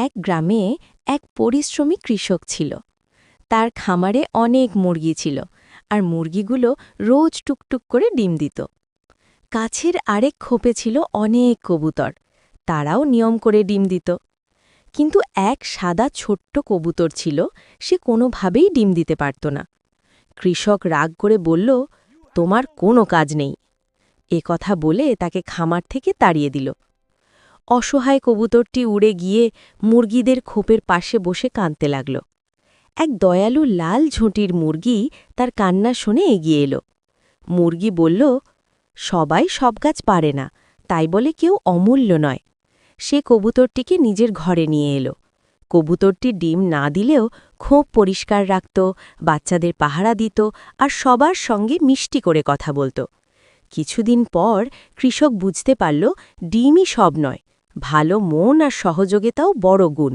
এক গ্রামে এক পরিশ্রমী কৃষক ছিল। তার খামারে অনেক মুরগি ছিল, আর মুরগিগুলো রোজ টুকটুক করে ডিম দিত। কাছের আরেক খোপে ছিল অনেক কবুতর, তারাও নিয়ম করে ডিম দিত। কিন্তু এক সাদা ছোট্ট কবুতর ছিল, সে কোনোভাবেই ডিম দিতে পারত না। কৃষক রাগ করে বলল, তোমার কোনো কাজ নেই। এ কথা বলে তাকে খামার থেকে তাড়িয়ে দিল। অসহায় কবুতরটি উড়ে গিয়ে মুরগিদের খোপের পাশে বসে কাঁদতে লাগল। এক দয়ালু লাল ঝুঁটির মুরগি তার কান্না শুনে এগিয়ে এলো। মুরগি বলল, সবাই সব কাজ পারে না, তাই বলে কেউ অমূল্য নয়। সে কবুতরটিকে নিজের ঘরে নিয়ে এলো। কবুতরটি ডিম না দিলেও খোপ পরিষ্কার রাখত, বাচ্চাদের পাহারা দিত, আর সবার সঙ্গে মিষ্টি করে কথা বলত। কিছুদিন পর কৃষক বুঝতে পারল, ডিমই সব নয়, ভালো মন আর সহযোগিতাও বড় গুণ।